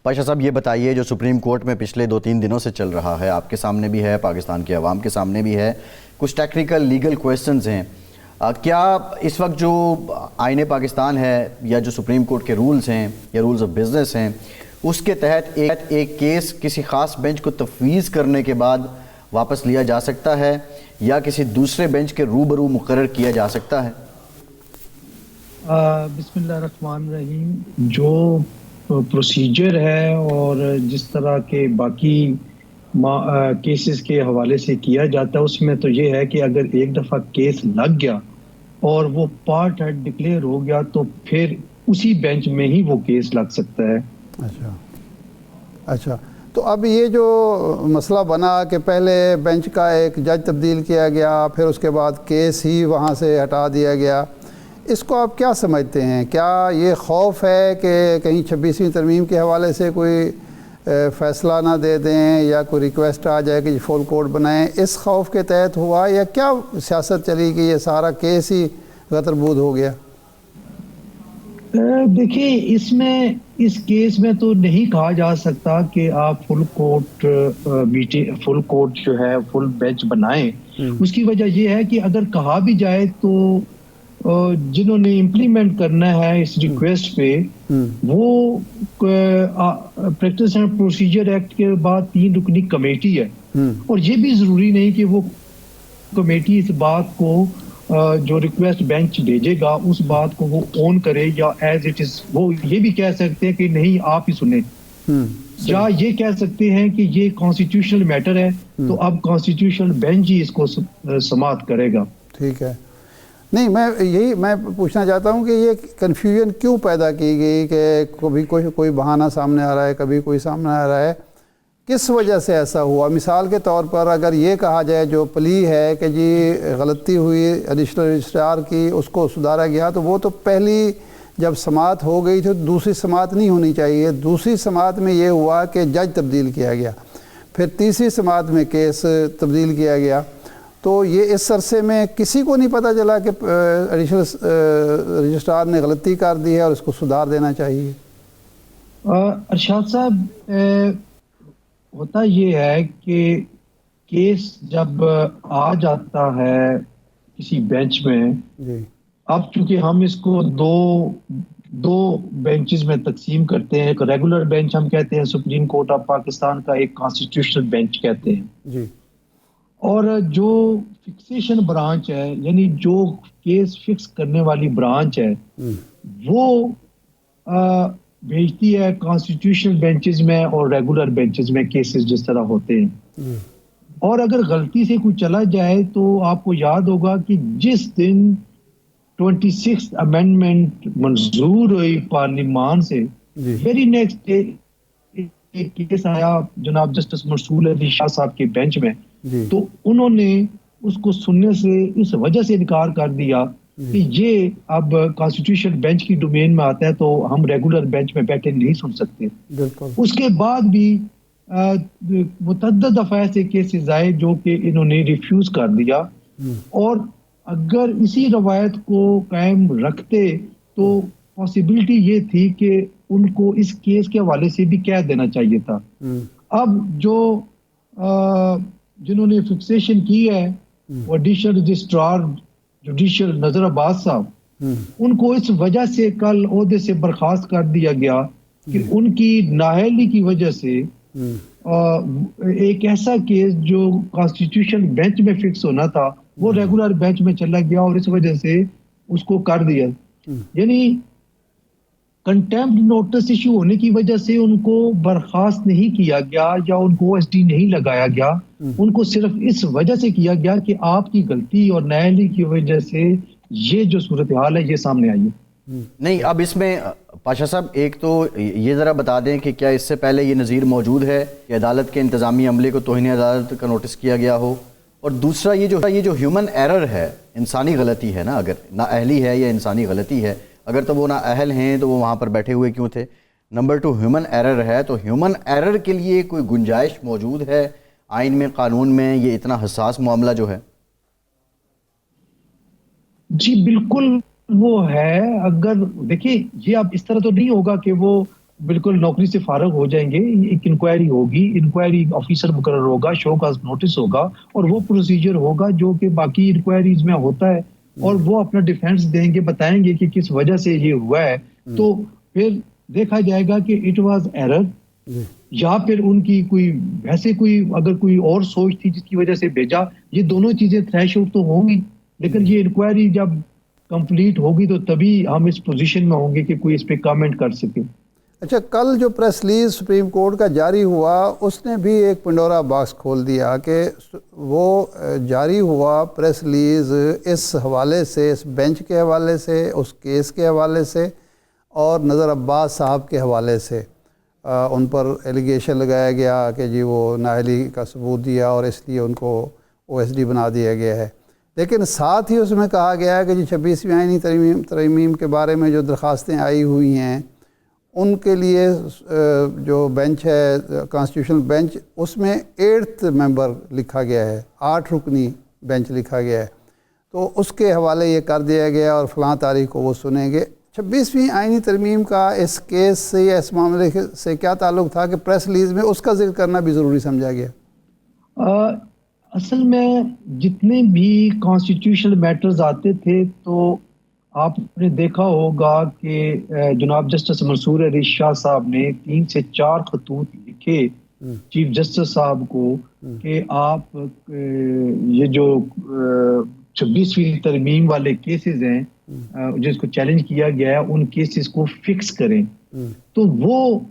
پاشا صاحب یہ بتائیے، جو سپریم کورٹ میں پچھلے 2-3 دنوں سے چل رہا ہے، آپ کے سامنے بھی ہے، پاکستان کے عوام کے سامنے بھی ہے، کچھ ٹیکنیکل لیگل کویسچنز ہیں، کیا اس وقت جو آئین پاکستان ہے یا جو سپریم کورٹ کے رولز ہیں یا رولز آف بزنس ہیں، اس کے تحت ایک کیس کسی خاص بینچ کو تفویض کرنے کے بعد واپس لیا جا سکتا ہے یا کسی دوسرے بینچ کے روبرو مقرر کیا جا سکتا ہے؟ بسم اللہ الرحمن الرحیم. جو پروسیجر ہے اور جس طرح کے باقی کیسز کے حوالے سے کیا جاتا ہے، اس میں تو یہ ہے کہ اگر ایک دفعہ کیس لگ گیا اور وہ پارٹ ہیڈ ڈکلیئر ہو گیا تو پھر اسی بینچ میں ہی وہ کیس لگ سکتا ہے. اچھا، تو اب یہ جو مسئلہ بنا کہ پہلے بینچ کا ایک جج تبدیل کیا گیا، پھر اس کے بعد کیس ہی وہاں سے ہٹا دیا گیا، اس کو آپ کیا سمجھتے ہیں؟ کیا یہ خوف ہے کہ کہیں 26ویں ترمیم کے حوالے سے کوئی فیصلہ نہ دے دیں یا کوئی ریکویسٹ آ جائے کہ فل کوڈ بنائیں، اس خوف کے تحت ہوا یا کیا سیاست چلی کہ یہ سارا کیس ہی غدربود ہو گیا؟ دیکھیں، اس کیس میں تو نہیں کہا جا سکتا کہ آپ فل کورٹ جو ہے فل بینچ بنائیں. اس کی وجہ یہ ہے کہ اگر کہا بھی جائے تو جنہوں نے امپلیمنٹ کرنا ہے اس ریکویسٹ پہ، وہ پریکٹس اینڈ پروسیجر ایکٹ کے بعد 3 رکنی کمیٹی ہے، اور یہ بھی ضروری نہیں کہ وہ کمیٹی اس بات کو جو ریکویسٹ بینچ بھیجے گا اس بات کو وہ اون کرے یا ایز اٹ از. وہ یہ بھی کہہ سکتے ہیں کہ نہیں آپ ہی سنیں، یا یہ کہہ سکتے ہیں کہ یہ کانسٹیٹیوشنل میٹر ہے تو اب کانسٹیٹیوشنل بینچ ہی اس کو سماعت کرے گا. ٹھیک ہے. نہیں، میں پوچھنا چاہتا ہوں کہ یہ کنفیوژن کیوں پیدا کی گئی کہ کبھی کوئی بہانہ سامنے آ رہا ہے، کبھی کوئی سامنے آ رہا ہے، کس وجہ سے ایسا ہوا؟ مثال کے طور پر اگر یہ کہا جائے جو پلی ہے کہ جی غلطی ہوئی ایڈیشنل رجسٹرار کی، اس کو سدھارا گیا، تو وہ تو پہلی جب سماعت ہو گئی تھی دوسری سماعت نہیں ہونی چاہیے. دوسری سماعت میں یہ ہوا کہ جج تبدیل کیا گیا، پھر تیسری سماعت میں کیس تبدیل کیا گیا. تو یہ اس عرصے میں کسی کو نہیں پتہ چلا کہ ایڈیشنل رجسٹرار نے غلطی کر دی ہے اور اس کو سدھار دینا چاہیے. ارشاد صاحب، ہوتا یہ ہے کہ کیس جب آ جاتا ہے کسی بینچ میں، اب چونکہ ہم اس کو دو بینچز میں تقسیم کرتے ہیں، ایک ریگولر بینچ ہم کہتے ہیں سپریم کورٹ آف پاکستان کا، ایک کانسٹیٹیوشنل بینچ کہتے ہیں. اور جو فکسیشن برانچ ہے، یعنی جو کیس فکس کرنے والی برانچ ہے، وہ بھیجتی ہے کانسٹیٹیوشنل بینچز میں اور ریگولر بینچز میں کیسز جس طرح ہوتے ہیں. اور اگر غلطی سے کوئی چلا جائے تو آپ کو یاد ہوگا کہ جس دن 26 امینڈمنٹ منظور ہوئی پارلیمان سے، ویری نیکسٹ ڈے ایک کیس آیا جناب جسٹس مرسول علی شاہ صاحب کے بینچ میں، تو انہوں نے اس کو سننے سے اس وجہ سے انکار کر دیا کہ یہ اب کانسٹیٹیوشن بینچ کی ڈومین میں آتا ہے تو ہم ریگولر بینچ میں بیٹھے نہیں سن سکتے. اس کے بعد بھی متعدد دفعہ ایسے کیسز آئے جو کہ انہوں نے ریفیوز کر دیا. اور اگر اسی روایت کو قائم رکھتے تو پاسبلٹی یہ تھی کہ ان کو اس کیس کے حوالے سے بھی کہہ دینا چاہیے تھا. اب جنہوں نے فکسیشن کی ہے وہ ایڈیشنل رجسٹرار جوڈیشل نذر عباس صاحب، ان کو اس وجہ سے کل عہدے سے برخاست کر دیا گیا کہ ان کی نااہلی کی وجہ سے ایک ایسا کیس جو کانسٹیٹیوشن بینچ میں فکس ہونا تھا وہ ریگولر بینچ میں چلا گیا اور اس وجہ سے اس کو کر دیا. یعنی کنٹیمپٹ نوٹس ایشو ہونے کی وجہ سے ان کو برخاست نہیں کیا گیا یا ان کو ایس ڈی نہیں لگایا گیا، ان کو صرف اس وجہ سے کیا گیا کہ آپ کی غلطی اور نااہلی کی وجہ سے یہ جو صورتحال ہے یہ سامنے آئی ہے. نہیں، اب اس میں پاشا صاحب ایک تو یہ ذرا بتا دیں کہ کیا اس سے پہلے یہ نظیر موجود ہے کہ عدالت کے انتظامی عملے کو توہین عدالت کا نوٹس کیا گیا ہو؟ اور دوسرا یہ جو ہیومن ایرر ہے، انسانی غلطی ہے نا، اگر نااہلی ہے یا انسانی غلطی ہے، اگر تو وہ نااہل ہیں تو وہ وہاں پر بیٹھے ہوئے کیوں تھے؟ نمبر 2 ہیومن ایرر ہے، تو ہیومن ایرر کے لیے کوئی گنجائش موجود ہے آئین میں، قانون میں، یہ اتنا حساس معاملہ جو ہے؟ جی بالکل وہ ہے. اگر دیکھیں یہ اب اس طرح تو نہیں ہوگا کہ وہ बिल्कुल नौकरी से फारग हो जाएंगे, एक इंक्वायरी होगी, इंक्वायरी ऑफिसर मुकर्रर होगा, शो का नोटिस होगा, और वो प्रोसीजर होगा जो कि बाकी इंक्वायरीज में होता है, और वो अपना डिफेंस देंगे, बताएंगे कि किस वजह से ये हुआ है, तो फिर देखा जाएगा कि इट वाज एरर, या फिर उनकी कोई वैसे कोई अगर कोई और सोच थी जिसकी वजह से भेजा। ये दोनों चीजें थ्रेश आउट तो होंगी, लेकिन ये इंक्वायरी जब कंप्लीट होगी तो तभी हम इस पोजीशन में होंगे कि कोई इस पे कमेंट कर सके। अच्छा, कल जो प्रेस रिलीज सुप्रीम कोर्ट का जारी हुआ उसने भी एक पंडोरा बॉक्स खोल दिया कि वो जारी हुआ प्रेस रिलीज इस हवाले से, इस बेंच के हवाले से, उस केस के हवाले से और नज़र अब्बास साहब के हवाले से उन पर एलिगेशन लगाया गया कि जी वो नाअहली का सबूत दिया और इसलिए उनको OSD बना दिया गया है। लेकिन साथ ही उसमें कहा गया है कि जी 26वीं आईनी तरमीम के बारे में जो दरख्वास्तें आई हुई हैं उनके लिए जो बेंच है कॉन्स्टिट्यूशनल बेंच, उसमें 8th मेंबर लिखा गया है, 8 रुकनी बेंच लिखा गया है, तो उसके हवाले ये कर दिया गया और फ़लाँ तारीख को वो सुनेंगे। 26वीं आईनी तरमीम का इस केस से या इस मामले से क्या ताल्लुक़ था कि प्रेस रिलीज़ में उसका जिक्र करना भी ज़रूरी समझा गया? असल में जितने भी कॉन्स्टिट्यूशनल मैटर्स आते थे तो आपने देखा होगा कि जनाब जस्टिस मंसूर अली शाह साहब ने 3 से 4 खतूत लिखे चीफ जस्टिस साहब को कि आप ये जो 26वीं तरमीम वाले केसेस हैं जिसको चैलेंज किया गया है उन केसेस को फिक्स करें। तो वो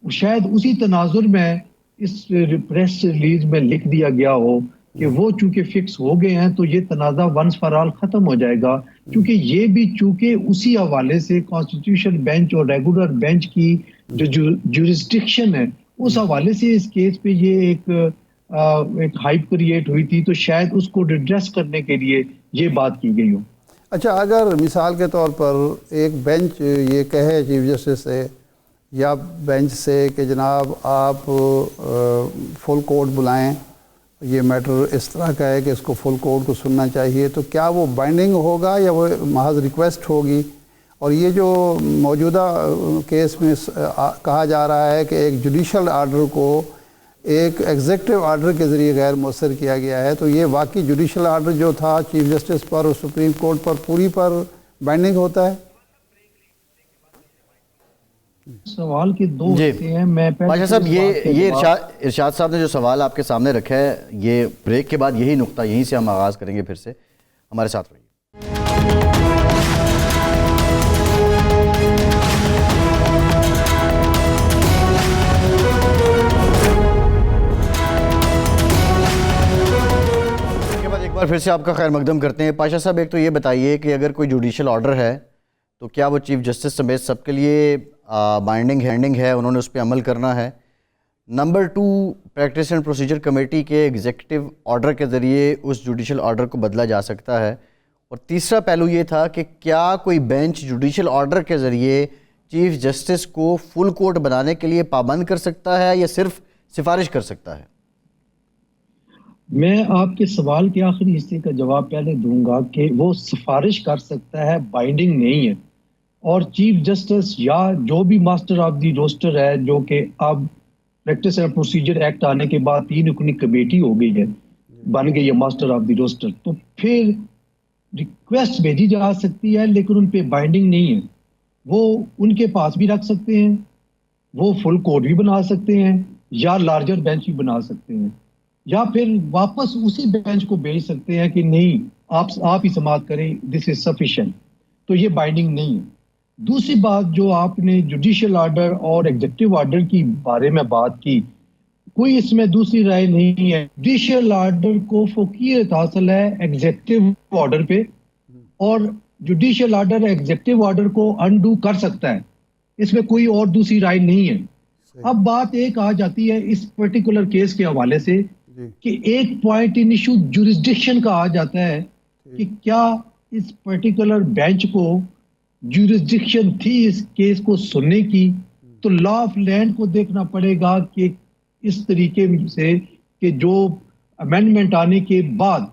शायद उसी तनाजुर में इस प्रेस रिलीज में लिख दिया गया हो कि वो चूंकि फिक्स हो गए हैं तो ये तनाज़ा वंस फॉर ऑल खत्म हो जाएगा, क्योंकि ये भी चूंकि उसी हवाले से कॉन्स्टिट्यूशन बेंच और रेगुलर बेंच की जो जुरिस्डिक्शन है उस हवाले से इस केस पे ये एक हाइप क्रिएट हुई थी, तो शायद उसको रिड्रेस करने के लिए ये बात की गई हो। अच्छा, अगर मिसाल के तौर पर एक बेंच ये कहे चीफ जस्टिस से या बेंच से कि जनाब आप फुल कोर्ट बुलाएं, ये मैटर इस तरह का है कि इसको फुल कोर्ट को सुनना चाहिए, तो क्या वो बाइंडिंग होगा या वो महज रिक्वेस्ट होगी? और ये जो मौजूदा केस में कहा जा रहा है कि एक जुडिशल आर्डर को एक एग्जेक्टिव आर्डर के ज़रिए गैर मौसर किया गया है, तो ये वाकई जुडिशल आर्डर जो था चीफ जस्टिस पर और सुप्रीम कोर्ट पर पूरी पर बाइंडिंग होता है? सवाल के दो होते हैं। मैं पाशा साहब ये इरशाद साहब ने जो सवाल आपके सामने रखा है, ये ब्रेक के बाद यही नुक्ता, यहीं से हम आगाज़ करेंगे। फिर से हमारे साथ रहिए। एक बार फिर से आपका खैर मकदम करते हैं। पाशा साहब, एक तो ये बताइए कि अगर कोई जुडिशल ऑर्डर है तो क्या वो चीफ जस्टिस समेत सबके लिए बाइंडिंग हैंडिंग है, उन्होंने उस पर अमल करना है? Number 2, practice and procedure committee के एग्जीक्यूटिव ऑर्डर के ज़रिए उस जुडिशल ऑर्डर को बदला जा सकता है। और तीसरा पहलू ये था कि क्या कोई बेंच जुडिशल ऑर्डर के ज़रिए चीफ जस्टिस को फुल कोर्ट बनाने के लिए पाबंद कर सकता है या सिर्फ सिफारिश कर सकता है? मैं आपके सवाल के आखिरी हिस्से का जवाब पहले दूंगा कि वो सिफारिश कर सकता है, बाइंडिंग नहीं है। और चीफ जस्टिस या जो भी मास्टर ऑफ दी रोस्टर है, जो कि अब प्रैक्टिस एंड प्रोसीजर एक्ट आने के बाद 3 रुकनी कमेटी हो गई है, बन गई है मास्टर ऑफ दी रोस्टर, तो फिर रिक्वेस्ट भेजी जा सकती है लेकिन उन पे बाइंडिंग नहीं है। वो उनके पास भी रख सकते हैं, वो फुल कोर्ट भी बना सकते हैं या लार्जर बेंच भी बना सकते हैं, या फिर वापस उसी बेंच को भेज सकते हैं कि नहीं आप ही समाप्त करें, दिस इज सफिशिएंट। तो ये बाइंडिंग नहीं है। दूसरी बात जो आपने जुडिशियल ऑर्डर और एग्जीक्यूटिव ऑर्डर की बारे में बात की, कोई इसमें दूसरी राय नहीं है। जुडिशियल ऑर्डर को फौकियत हासिल है एग्जीक्यूटिव ऑर्डर पे, और जुडिशियल ऑर्डर एग्जीक्यूटिव ऑर्डर को अनडू कर सकता है, इसमें कोई और दूसरी राय नहीं है। अब बात एक आ जाती है इस पर्टिकुलर केस के हवाले से कि एक पॉइंट इन इशू जुरिस्डिक्शन का आ जाता है कि क्या इस पर्टिकुलर बेंच को जुरिस्डिक्शन थी इस केस को सुनने की। तो लॉ ऑफ लैंड को देखना पड़ेगा कि इस तरीके से कि जो अमेंडमेंट आने के बाद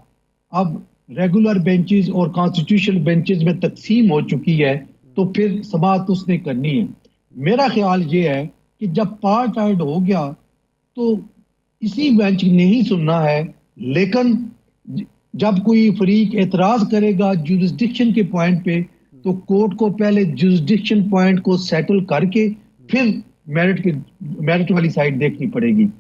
अब रेगुलर बेंचेस और कॉन्स्टिट्यूशनल बेंचेस में तकसीम हो चुकी है, तो फिर समाअत उसने करनी है। میرا خیال یہ ہے کہ جب پارٹائڈ ہو گیا تو اسی بینچ نے ہی سننا ہے، لیکن جب کوئی فریق اعتراض کرے گا جورسڈکشن کے پوائنٹ پہ تو کورٹ کو پہلے جورسڈکشن پوائنٹ کو سیٹل کر کے پھر میرٹ والی سائڈ دیکھنی پڑے گی.